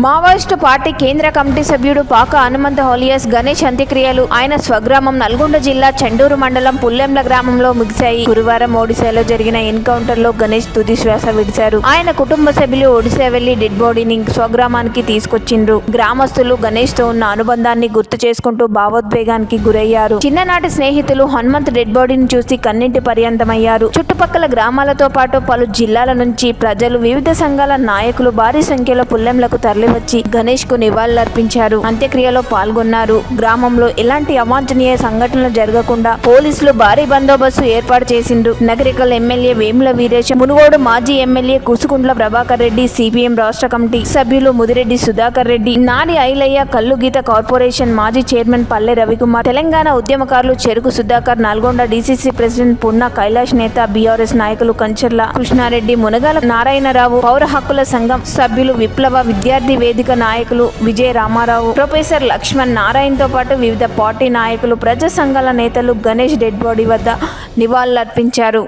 Maoist party కేంద్ర committee సభ్యుడు పాక హనుమంత హోలియస్ గణేష్ అంత్యక్రియలు ఆయన స్వగ్రామం నల్గొండ జిల్లా చండూరు మండలం పుల్లెంల గ్రామంలో ముగిశాయి. గురువారం ఒడిశాలో జరిగిన ఎన్కౌంటర్ లో గణేష్ తుది శ్వాస విడిచారు. ఆయన కుటుంబ సభ్యులు ఒడిశా వెళ్లి డెడ్ బాడీని స్వగ్రామానికి తీసుకొచ్చిండ్రు. గ్రామస్తులు గణేష్ తో ఉన్న అనుబంధాన్ని గుర్తు చేసుకుంటూ భావోద్వేగానికి గురయ్యారు. చిన్ననాటి స్నేహితులు హనుమంత్ డెడ్ బాడీని చూసి కన్నింటి పర్యంతమయ్యారు. చుట్టుపక్కల గ్రామాలతో పాటు పలు జిల్లాల నుంచి ప్రజలు, వివిధ సంఘాల నాయకులు భారీ సంఖ్యలో పుల్లెంలకు తరలివచ్చి గణేష్ కు నివాళులర్పించారు. అంత్యక్రియలో పాల్గొన్నారు. గ్రామంలో ఎలాంటి అవాంఛనీయ సంఘటనలు జరగకుండా పోలీసులు భారీ బందోబస్తు ఏర్పాటు చేసిండ్రు. నగరికల్ ఎమ్మెల్యే వేముల వీరేశం, మునుగోడు మాజీ ఎమ్మెల్యే కుసుకుంట్ల ప్రభాకర్ రెడ్డి, సిపిఎం రాష్ట్ర కమిటీ సభ్యులు ముదిరెడ్డి సుధాకర్ రెడ్డి, నాడి ఐలయ్య, కల్లుగీత కార్పొరేషన్ మాజీ చైర్మన్ పల్లె రవికుమార్, తెలంగాణ ఉద్యమకారులు చెరుకు సుధాకర్, నల్గొండ డీసీసీ ప్రెసిడెంట్ పున్న కైలాష్ నేత, బీఆర్ఎస్ నాయకులు కంచర్ల కృష్ణారెడ్డి, మునగాల నారాయణరావు, పౌర హక్కుల సంఘం సభ్యులు, విప్లవ విద్యార్థి వేదిక నాయకులు విజయ రామారావు, ప్రొఫెసర్ లక్ష్మణ్ నారాయణతో పాటు వివిధ పార్టీ నాయకులు, ప్రజా సంఘాల నేతలు గణేష్ డెడ్ బాడీ వద్ద నివాళులర్పించారు.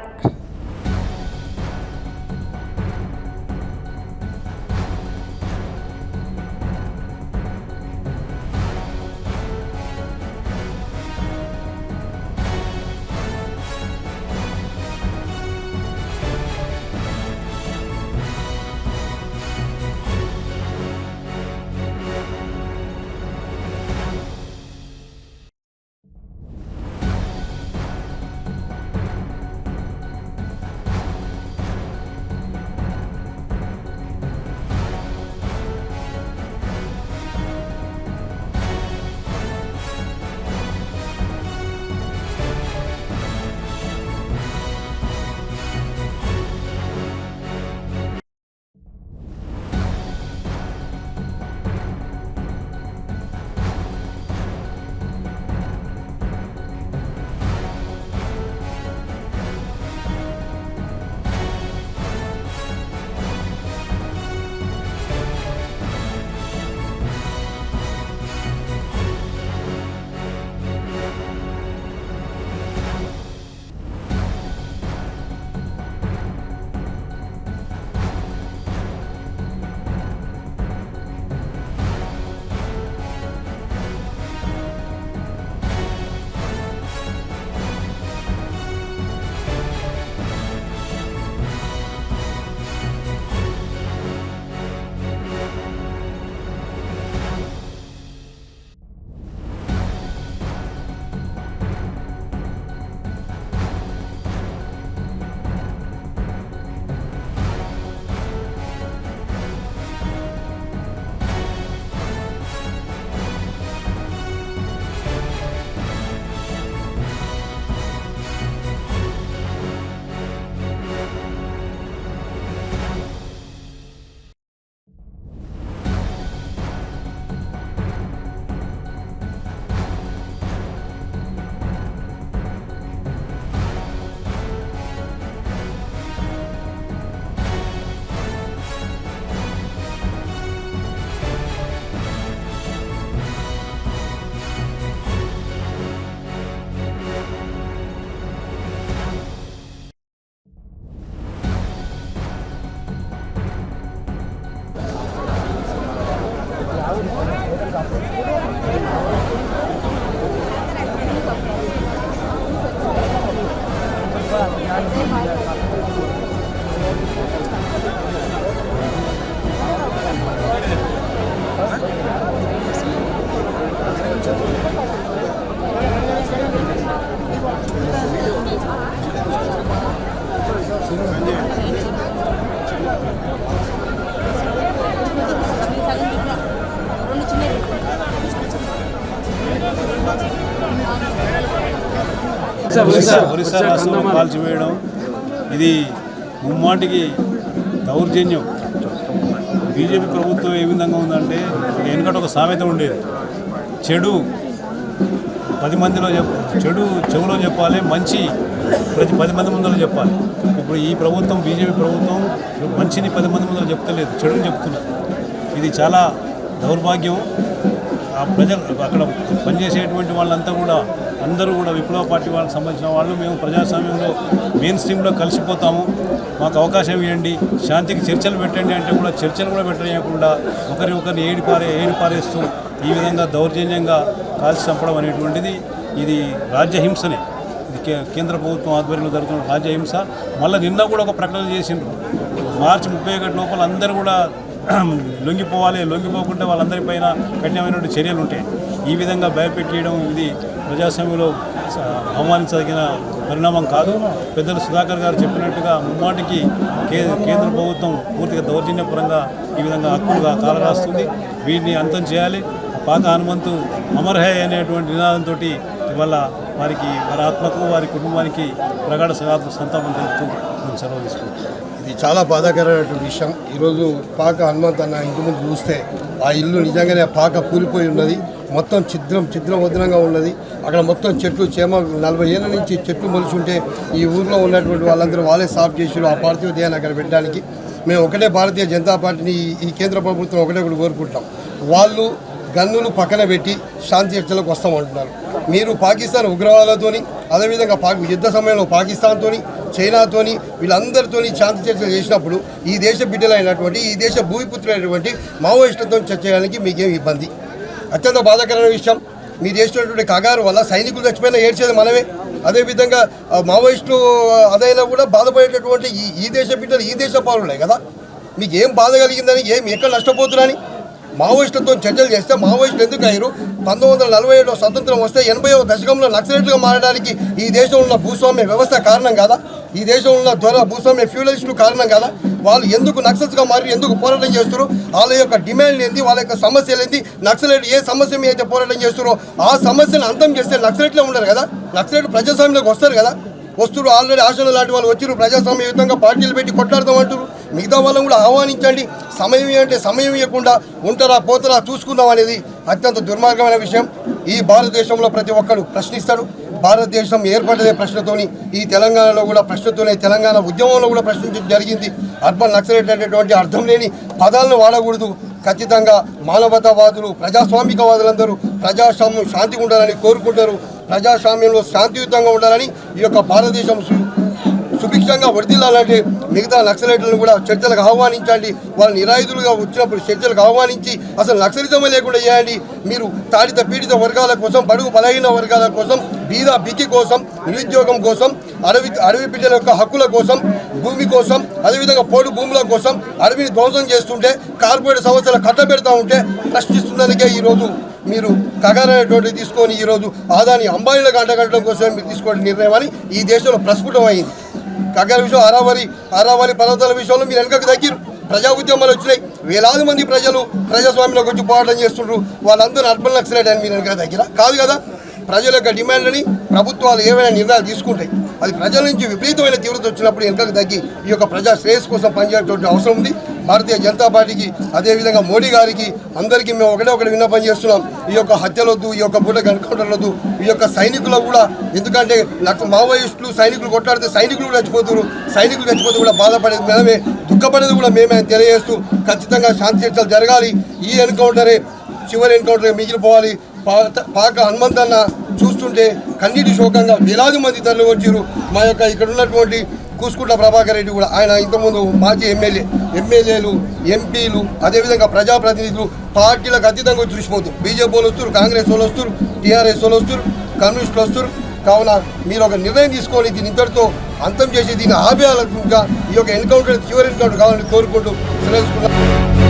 ఒరిస్సా రాష్ట్రంలో కాల్చివేయడం ఇది ముమ్మాటికి దౌర్జన్యం. బీజేపీ ప్రభుత్వం ఏ విధంగా ఉందంటే, వెనుకట ఒక సామెత ఉండేది, చెడు 10 మందిలో చెడు చెవులో చెప్పాలి, మంచి ప్రతి 10 మంది ముందర చెప్పాలి. ఇప్పుడు ఈ ప్రభుత్వం, బీజేపీ ప్రభుత్వం మంచిని 10 మంది ముందర చెప్తలేదు, చెడుని చెప్తున్నారు. ఇది చాలా దౌర్భాగ్యం. ఆ ప్రజలు అక్కడ పనిచేసేటువంటి వాళ్ళంతా కూడా అందరూ కూడా విప్లవ పార్టీ వాళ్ళకి సంబంధించిన వాళ్ళు. మేము ప్రజాస్వామ్యంలో మెయిన్ స్ట్రీమ్లో కలిసిపోతాము, మాకు అవకాశం ఇవ్వండి, శాంతికి చర్చలు పెట్టండి అంటే కూడా చర్చలు కూడా పెట్టలేకుండా ఒకరిని ఏడిపారేస్తూ ఈ విధంగా దౌర్జన్యంగా కాల్చి చంపడం అనేటువంటిది ఇది రాజ్యహింసనే. ఇది కేంద్ర ప్రభుత్వం ఆధ్వర్యంలో జరుగుతున్న రాజ్యహింస. మళ్ళీ నిన్న కూడా ఒక ప్రకటన చేసిండ్రు, మార్చి 31 లోపల అందరూ కూడా లొంగిపోవాలి, లొంగిపోకుంటే వాళ్ళందరిపైన కఠినమైనటువంటి చర్యలు ఉంటాయి. ఈ విధంగా భయపెట్టేయడం ఇది ప్రజాస్వామ్యంలో అవమానించదగిన పరిణామం కాదు. పెద్దలు సుధాకర్ గారు చెప్పినట్టుగా ముమ్మాటికి కేంద్ర ప్రభుత్వం పూర్తిగా దౌర్జన్యపరంగా ఈ విధంగా హక్కులుగా కాలరాస్తుంది. వీటిని అంతం చేయాలి. పాక హనుమంతు అమర్ హై అనేటువంటి నినాదంతో ఇవాళ వారి ఆత్మకు వారి కుటుంబానికి ప్రగాఢ సంతాపం తెలుపుతూ మేము సెలవు తీసుకుంటాం. ఇది చాలా బాధాకరమైనటువంటి విషయం. ఈరోజు పాక హనుమంత్ అన్న ఇంటి ముందు చూస్తే ఆ ఇల్లు నిజంగానే పాక కూలిపోయి ఉన్నది. మొత్తం ఛిద్రవదనంగా ఉన్నది. అక్కడ మొత్తం చెట్లు చేమ 40 ఏళ్ళ నుంచి చెట్లు మొలిచి ఉంటే ఈ ఊర్లో ఉన్నటువంటి వాళ్ళందరూ వాళ్ళే సాఫ్ చేసారు ఆ పార్థివ దేహాన్ని అక్కడ పెట్టడానికి. మేము ఒకటే భారతీయ జనతా పార్టీని ఈ కేంద్ర ప్రభుత్వం ఒకటే కోరుకుంటాం. వాళ్ళు గన్నులు పక్కన పెట్టి శాంతి చర్చలకు వస్తామంటున్నారు. మీరు పాకిస్తాన్ ఉగ్రవాదులతోని, అదేవిధంగా యుద్ధ సమయంలో పాకిస్తాన్తోని, చైనాతోని వీళ్ళందరితోని శాంతి చర్చలు చేసినప్పుడు ఈ దేశ బిడ్డలైనటువంటి, ఈ దేశ భూమిపుత్రులైనటువంటి మావోయిస్టులతో చర్చ చేయడానికి మీకేం ఇబ్బంది? అత్యంత బాధాకరమైన విషయం. మీరు చేసినటువంటి కగారు వల్ల సైనికులు చచ్చిపోయినా ఏడ్చేది మనమే. అదేవిధంగా మావోయిస్టులు అదైనా కూడా బాధపడేటటువంటి ఈ దేశ బిడ్డలు ఈ దేశ పౌరులే కదా. మీకు ఏం బాధ కలిగిందని, ఎక్కడ నష్టపోతున్నారని మావోయిస్టులతో చర్చలు చేస్తే మావోయిస్టులు ఎందుకు అయ్యారు? 1947 స్వతంత్రం వస్తే 80వ దశకంలో నక్సలైట్లుగా మారడానికి ఈ దేశంలో ఉన్న భూస్వామ్య వ్యవస్థ కారణం కాదా? ఈ దేశంలో ఉన్న భూస్వామ్య ఫ్యూడలిస్టులు కారణం కాదా? వాళ్ళు ఎందుకు నక్సల్స్గా మారి ఎందుకు పోరాటం చేస్తారో, వాళ్ళ యొక్క డిమాండ్లు ఏంటి, వాళ్ళ యొక్క సమస్యలు ఏంటి, నక్సలైట్ ఏ సమస్య మీద అయితే పోరాటం చేస్తారో ఆ సమస్యను అంతం చేస్తే నక్సలైట్లో ఉండరు కదా. నక్సలైట్ ప్రజాస్వామ్యంలోకి వస్తారు కదా. వస్తున్నారు ఆల్రెడీ ఆశలు లాంటి వాళ్ళు వచ్చారు, ప్రజాస్వామ్యయుతంగా పార్టీలు పెట్టి కొట్లాడదామంటారు. మిగతా వాళ్ళని కూడా ఆహ్వానించండి. సమయం అంటే సమయం ఇవ్వకుండా ఉంటారా పోతారా చూసుకుందాం అనేది అత్యంత దుర్మార్గమైన విషయం. ఈ భారతదేశంలో ప్రతి ఒక్కరు ప్రశ్నిస్తాడు. భారతదేశం ఏర్పడదే ప్రశ్నతోని, ఈ తెలంగాణలో కూడా ప్రశ్నతోనే తెలంగాణ ఉద్యమంలో కూడా ప్రశ్నించడం జరిగింది. అర్బన్ నక్సలైట్ అనేటువంటి అర్థం లేని పదాలను వాడకూడదు. ఖచ్చితంగా మానవతావాదులు, ప్రజాస్వామికవాదులందరూ ప్రజాస్వామ్యం శాంతిగా ఉండాలని కోరుకుంటారు. ప్రజాస్వామ్యంలో శాంతియుతంగా ఉండాలని ఈ యొక్క భారతదేశం సుభిక్షంగా వర్ధిల్లాలంటే మిగతా నక్సలైట్లను కూడా చర్చలకు ఆహ్వానించండి. వాళ్ళు నిరాయుధులుగా వచ్చినప్పుడు చర్చలకు ఆహ్వానించి అసలు నక్సలిజమే లేకుండా చేయండి. మీరు తాడిత పీడిత వర్గాల కోసం, బడుగు బలహీన వర్గాల కోసం, బీద బిక్కి కోసం, నిరుద్యోగం కోసం, అడవి బిడ్డల యొక్క హక్కుల కోసం, భూమి కోసం, అదేవిధంగా పోడు భూముల కోసం అడవిని ధ్వంసం చేస్తుంటే, కార్పొరేట్ సంస్థలు కట్టబెడతా ఉంటే ప్రశ్నిస్తున్నందుకే ఈరోజు మీరు కగారనేటువంటి తీసుకొని ఈరోజు ఆదాని అంబానీలకు అంటగట్టడం కోసం మీరు తీసుకోవడం నిర్ణయం అని ఈ దేశంలో ప్రస్ఫుటమైంది. కగార విషయం, అరావళి పర్వతాల విషయంలో మీరు వెనకకు తగ్గిరు. ప్రజా ఉద్యమాలు వచ్చినాయి. వేలాది మంది ప్రజలు ప్రజాస్వామ్యంలోకి వచ్చి పోరాటం చేస్తుండ్రు. వాళ్ళందరూ అర్బన్ నక్సలైట్ అని మీరు వెనక తగ్గిరా? కాదు కదా. ప్రజల యొక్క డిమాండ్లని ప్రభుత్వాలు ఏవైనా నిర్ణయాలు తీసుకుంటాయి. అది ప్రజల నుంచి విపరీతమైన తీవ్రత వచ్చినప్పుడు వెనకకు తగ్గి ఈ యొక్క ప్రజా శ్రేయస్సు కోసం పనిచేయాల్సిన అవసరం ఉంది. భారతీయ జనతా పార్టీకి, అదేవిధంగా మోడీ గారికి, అందరికీ మేము ఒకటి విన్నపం చేస్తున్నాం. ఈ యొక్క హత్యలొద్దు, ఈ యొక్క బూటకు ఎన్కౌంటర్లొద్దు, ఈ యొక్క సైనికులు కూడా. ఎందుకంటే మావోయిస్టులు సైనికులు కొట్లాడితే సైనికులు కూడా చచ్చిపోతారు. సైనికులు చచ్చిపోతే కూడా బాధపడేది మేమే, దుఃఖపడేది కూడా మేమే తెలియజేస్తూ ఖచ్చితంగా శాంతి చర్చలు జరగాలి. ఈ ఎన్కౌంటరే చివరి ఎన్కౌంటర్ మిగిలిపోవాలి. పాక హనుమంత్ అన్న చూస్తుంటే కన్నీటి శోకంగా వేలాది మంది తరలి వచ్చారు. మా యొక్క ఇక్కడ ఉన్నటువంటి కూసుకుంట్ల ప్రభాకర్ రెడ్డి కూడా, ఆయన ఇంతకుముందు మాజీ ఎమ్మెల్యేలు, ఎంపీలు, అదేవిధంగా ప్రజాప్రతినిధులు పార్టీలకు అతీతంగా చూసిపోతారు. బీజేపీ వాళ్ళు వస్తారు, కాంగ్రెస్ వాళ్ళు వస్తారు, టీఆర్ఎస్ వాళ్ళు వస్తారు, కమ్యూనిస్టులు వస్తారు. కావున మీరు ఒక నిర్ణయం తీసుకొని దీని ఇంతటితో అంతం చేసి దీన్ని ఆపేయాలనుకుంటా ఈ యొక్క ఎన్కౌంటర్ చివరి ఎన్కౌంటర్ కావాలని కోరుకుంటూ సెలవుకున్నాను.